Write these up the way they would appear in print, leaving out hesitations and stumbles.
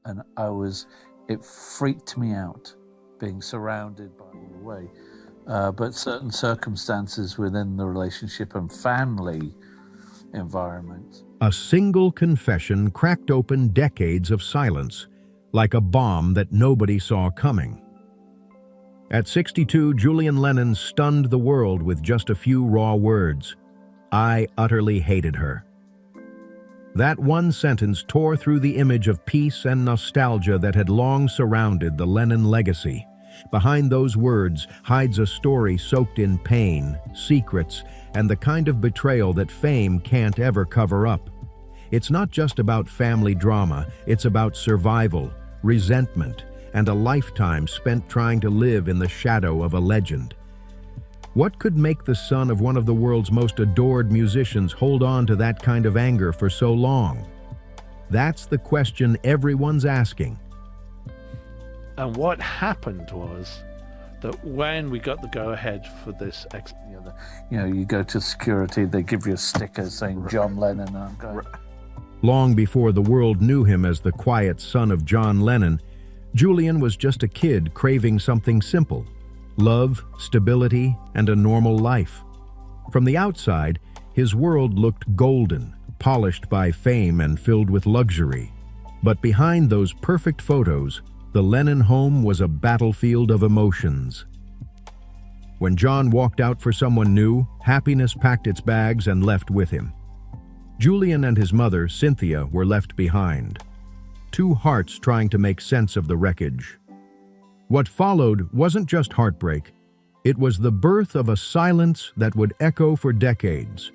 and it freaked me out being surrounded by all the way. But certain circumstances within the relationship and family environment. A single confession cracked open decades of silence, like a bomb that nobody saw coming. At 62, Julian Lennon stunned the world with just a few raw words. "I utterly hated her." That one sentence tore through the image of peace and nostalgia that had long surrounded the Lennon legacy. Behind those words hides a story soaked in pain, secrets, and the kind of betrayal that fame can't ever cover up. It's not just about family drama, it's about survival, resentment, and a lifetime spent trying to live in the shadow of a legend. What could make the son of one of the world's most adored musicians hold on to that kind of anger for so long? That's the question everyone's asking. And what happened was that when we got the go-ahead for this, you go to security, they give you a sticker saying John Lennon, and I'm going. Long before the world knew him as the quiet son of John Lennon, Julian was just a kid craving something simple: love, stability, and a normal life. From the outside, his world looked golden, polished by fame and filled with luxury. But behind those perfect photos, the Lennon home was a battlefield of emotions. When John walked out for someone new, happiness packed its bags and left with him. Julian and his mother, Cynthia, were left behind. Two hearts trying to make sense of the wreckage. What followed wasn't just heartbreak. It was the birth of a silence that would echo for decades.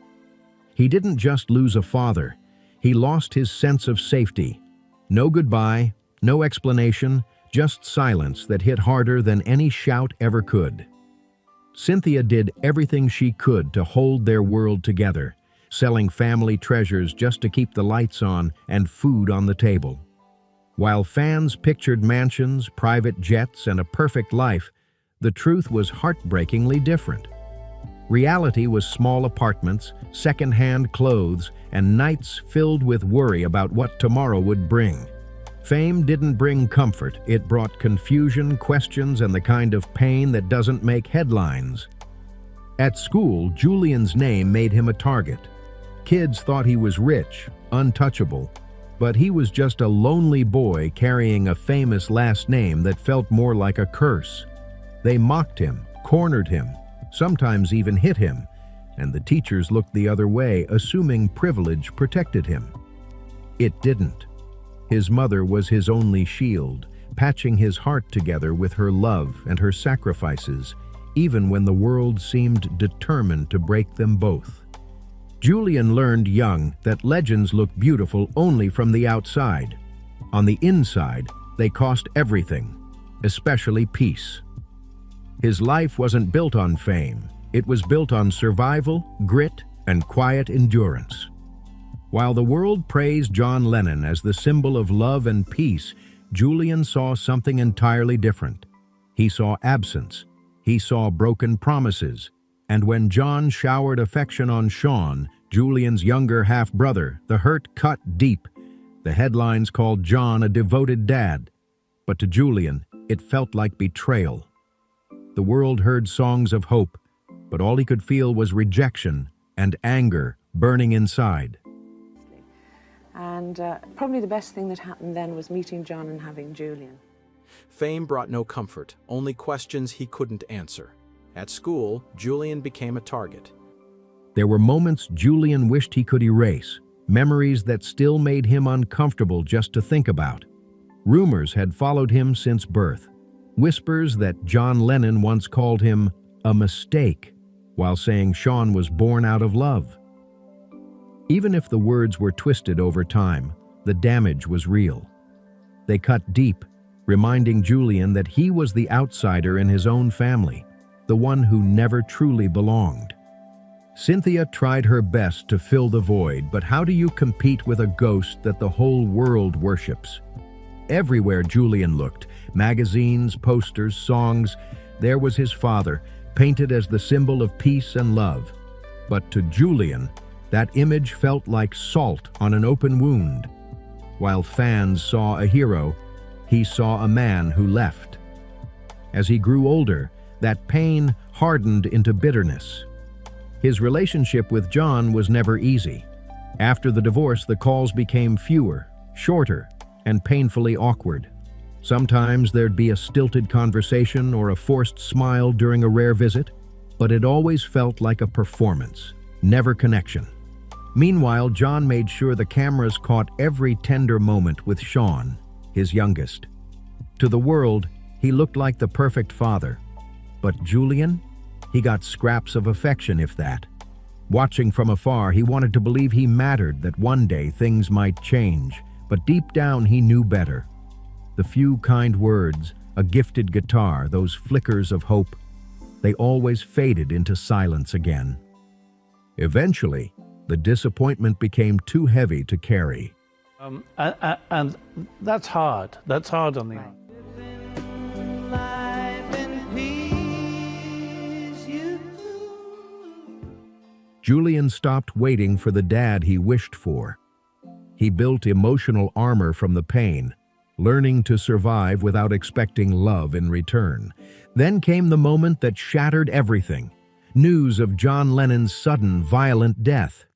He didn't just lose a father. He lost his sense of safety. No goodbye, no explanation, just silence that hit harder than any shout ever could. Cynthia did everything she could to hold their world together, selling family treasures just to keep the lights on and food on the table. While fans pictured mansions, private jets, and a perfect life, the truth was heartbreakingly different. Reality was small apartments, second-hand clothes, and nights filled with worry about what tomorrow would bring. Fame didn't bring comfort. It brought confusion, questions, and the kind of pain that doesn't make headlines. At school, Julian's name made him a target. Kids thought he was rich, untouchable, but he was just a lonely boy carrying a famous last name that felt more like a curse. They mocked him, cornered him, sometimes even hit him, and the teachers looked the other way, assuming privilege protected him. It didn't. His mother was his only shield, patching his heart together with her love and her sacrifices, even when the world seemed determined to break them both. Julian learned young that legends look beautiful only from the outside. On the inside, they cost everything, especially peace. His life wasn't built on fame. It was built on survival, grit, and quiet endurance. While the world praised John Lennon as the symbol of love and peace, Julian saw something entirely different. He saw absence. He saw broken promises. And when John showered affection on Sean, Julian's younger half-brother, the hurt cut deep. The headlines called John a devoted dad. But to Julian, it felt like betrayal. The world heard songs of hope, but all he could feel was rejection and anger burning inside. And probably the best thing that happened then was meeting John and having Julian. Fame brought no comfort, only questions he couldn't answer. At school, Julian became a target. There were moments Julian wished he could erase, memories that still made him uncomfortable just to think about. Rumors had followed him since birth. Whispers that John Lennon once called him a mistake, while saying Sean was born out of love. Even if the words were twisted over time, the damage was real. They cut deep, reminding Julian that he was the outsider in his own family, the one who never truly belonged. Cynthia tried her best to fill the void, but how do you compete with a ghost that the whole world worships? Everywhere Julian looked, magazines, posters, songs, there was his father, painted as the symbol of peace and love. But to Julian, that image felt like salt on an open wound. While fans saw a hero, he saw a man who left. As he grew older, that pain hardened into bitterness. His relationship with John was never easy. After the divorce, the calls became fewer, shorter, and painfully awkward. Sometimes there'd be a stilted conversation or a forced smile during a rare visit, but it always felt like a performance, never connection. Meanwhile, John made sure the cameras caught every tender moment with Sean, his youngest. To the world, he looked like the perfect father. But Julian? He got scraps of affection, if that. Watching from afar, he wanted to believe he mattered, that one day things might change, but deep down he knew better. The few kind words, a gifted guitar, those flickers of hope, they always faded into silence again. Eventually, the disappointment became too heavy to carry. And that's hard. That's hard on the... Julian stopped waiting for the dad he wished for. He built emotional armor from the pain, learning to survive without expecting love in return. Then came the moment that shattered everything. News of John Lennon's sudden, violent death.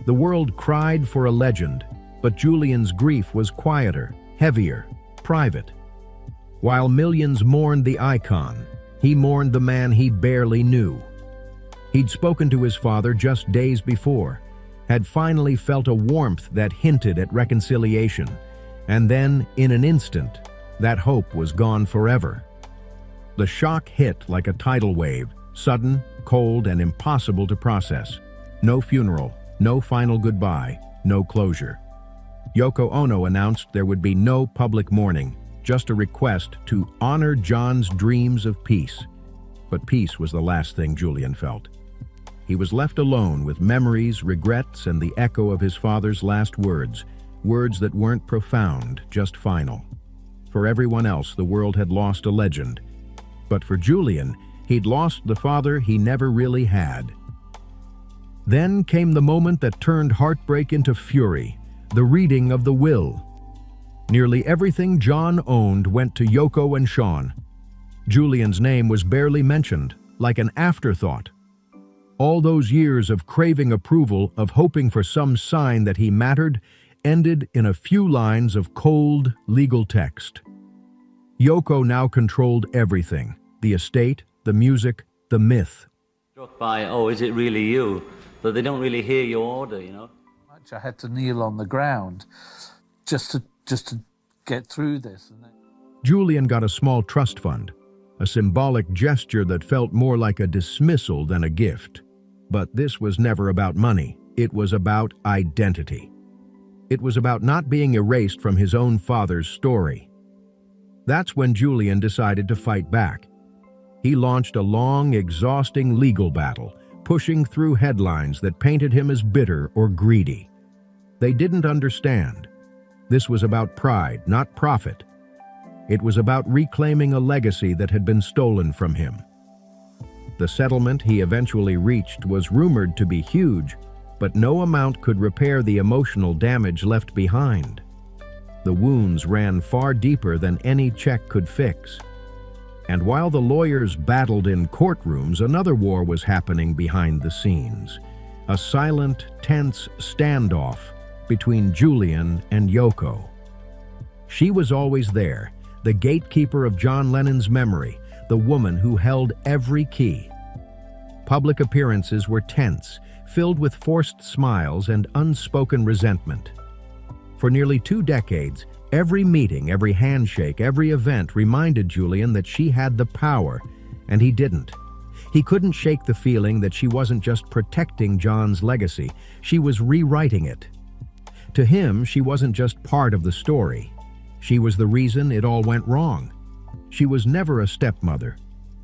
The world cried for a legend, but Julian's grief was quieter, heavier, private. While millions mourned the icon, he mourned the man he barely knew. He'd spoken to his father just days before, had finally felt a warmth that hinted at reconciliation, and then, in an instant, that hope was gone forever. The shock hit like a tidal wave, sudden, cold, and impossible to process. No funeral, no final goodbye, no closure. Yoko Ono announced there would be no public mourning, just a request to honor John's dreams of peace. But peace was the last thing Julian felt. He was left alone with memories, regrets, and the echo of his father's last words, words that weren't profound, just final. For everyone else, the world had lost a legend. But for Julian, he'd lost the father he never really had. Then came the moment that turned heartbreak into fury, the reading of the will. Nearly everything John owned went to Yoko and Sean. Julian's name was barely mentioned, like an afterthought. All those years of craving approval, of hoping for some sign that he mattered, ended in a few lines of cold, legal text. Yoko now controlled everything: the estate, the music, the myth. Struck by, oh, is it really you? But they don't really hear your order, you know. I had to kneel on the ground just to get through this. Julian got a small trust fund, a symbolic gesture that felt more like a dismissal than a gift. But this was never about money. It was about identity. It was about not being erased from his own father's story. That's when Julian decided to fight back. He launched a long, exhausting legal battle, pushing through headlines that painted him as bitter or greedy. They didn't understand. This was about pride, not profit. It was about reclaiming a legacy that had been stolen from him. The settlement he eventually reached was rumored to be huge, but no amount could repair the emotional damage left behind. The wounds ran far deeper than any check could fix. And while the lawyers battled in courtrooms, another war was happening behind the scenes. A silent, tense standoff between Julian and Yoko. She was always there, the gatekeeper of John Lennon's memory, the woman who held every key. Public appearances were tense, filled with forced smiles and unspoken resentment. For nearly 2 decades, every meeting, every handshake, every event reminded Julian that she had the power, and he didn't. He couldn't shake the feeling that she wasn't just protecting John's legacy, she was rewriting it. To him, she wasn't just part of the story. She was the reason it all went wrong. She was never a stepmother,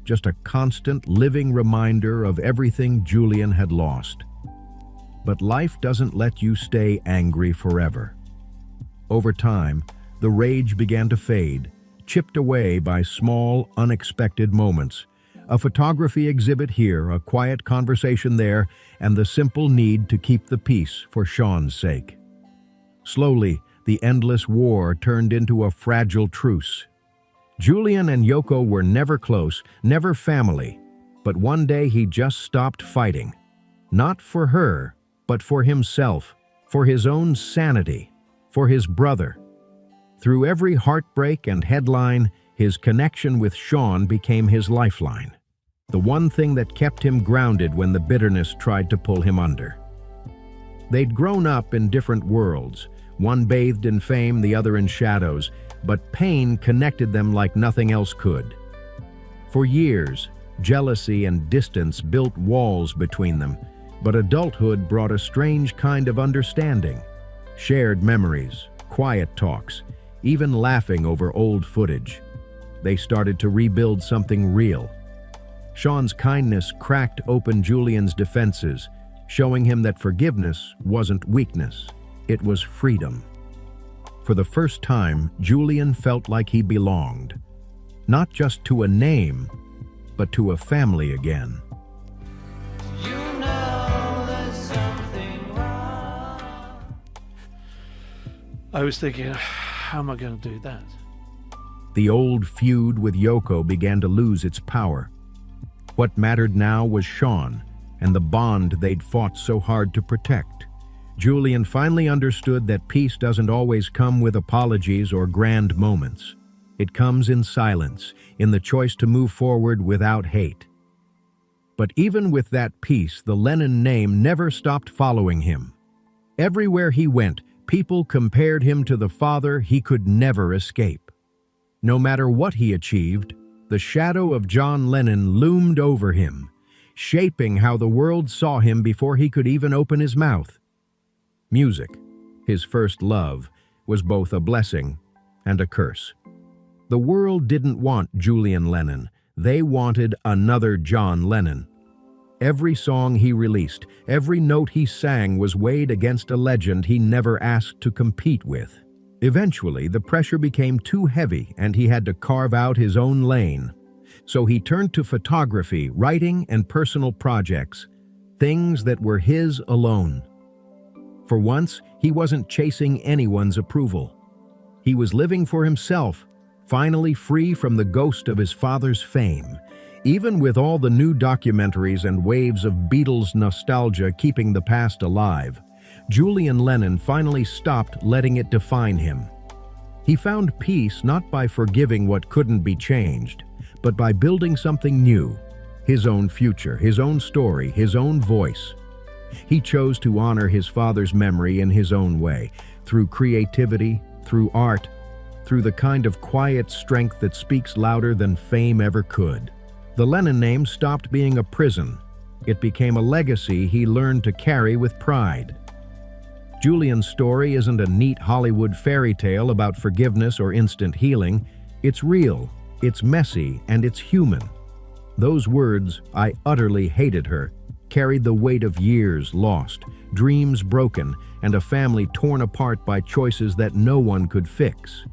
just a constant living reminder of everything Julian had lost. But life doesn't let you stay angry forever. Over time, the rage began to fade, chipped away by small, unexpected moments. A photography exhibit here, a quiet conversation there, and the simple need to keep the peace for Sean's sake. Slowly, the endless war turned into a fragile truce. Julian and Yoko were never close, never family, but one day he just stopped fighting. Not for her, but for himself, for his own sanity, for his brother. Through every heartbreak and headline, his connection with Sean became his lifeline, the one thing that kept him grounded when the bitterness tried to pull him under. They'd grown up in different worlds, one bathed in fame, the other in shadows, but pain connected them like nothing else could. For years, jealousy and distance built walls between them, but adulthood brought a strange kind of understanding. Shared memories, quiet talks, even laughing over old footage. They started to rebuild something real. Sean's kindness cracked open Julian's defenses, showing him that forgiveness wasn't weakness, it was freedom. For the first time, Julian felt like he belonged, not just to a name, but to a family again. I was thinking, how am I going to do that? The old feud with Yoko began to lose its power. What mattered now was Sean and the bond they'd fought so hard to protect. Julian finally understood that peace doesn't always come with apologies or grand moments. It comes in silence, in the choice to move forward without hate. But even with that peace, the Lennon name never stopped following him. Everywhere he went, people compared him to the father he could never escape. No matter what he achieved, the shadow of John Lennon loomed over him, shaping how the world saw him before he could even open his mouth. Music, his first love, was both a blessing and a curse. The world didn't want Julian Lennon. They wanted another John Lennon. Every song he released, every note he sang was weighed against a legend he never asked to compete with. Eventually, the pressure became too heavy and he had to carve out his own lane. So he turned to photography, writing, and personal projects, things that were his alone. For once, he wasn't chasing anyone's approval. He was living for himself, finally free from the ghost of his father's fame. Even with all the new documentaries and waves of Beatles nostalgia keeping the past alive, Julian Lennon finally stopped letting it define him. He found peace not by forgiving what couldn't be changed, but by building something new, his own future, his own story, his own voice. He chose to honor his father's memory in his own way, through creativity, through art, through the kind of quiet strength that speaks louder than fame ever could. The Lennon name stopped being a prison. It became a legacy he learned to carry with pride. Julian's story isn't a neat Hollywood fairy tale about forgiveness or instant healing. It's real, it's messy, and it's human. Those words, "I utterly hated her," carried the weight of years lost, dreams broken, and a family torn apart by choices that no one could fix.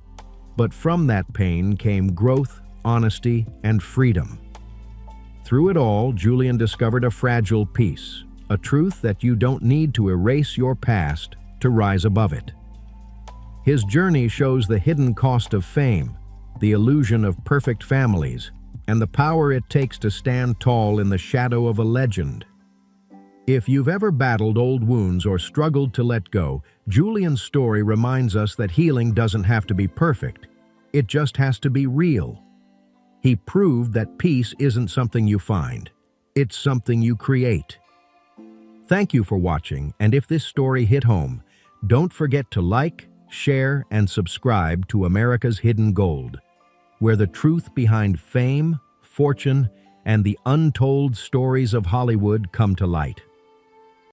But from that pain came growth, honesty, and freedom. Through it all, Julian discovered a fragile peace, a truth that you don't need to erase your past to rise above it. His journey shows the hidden cost of fame, the illusion of perfect families, and the power it takes to stand tall in the shadow of a legend. If you've ever battled old wounds or struggled to let go, Julian's story reminds us that healing doesn't have to be perfect. It just has to be real. He proved that peace isn't something you find. It's something you create. Thank you for watching, and if this story hit home, don't forget to like, share, and subscribe to America's Hidden Gold, where the truth behind fame, fortune, and the untold stories of Hollywood come to light.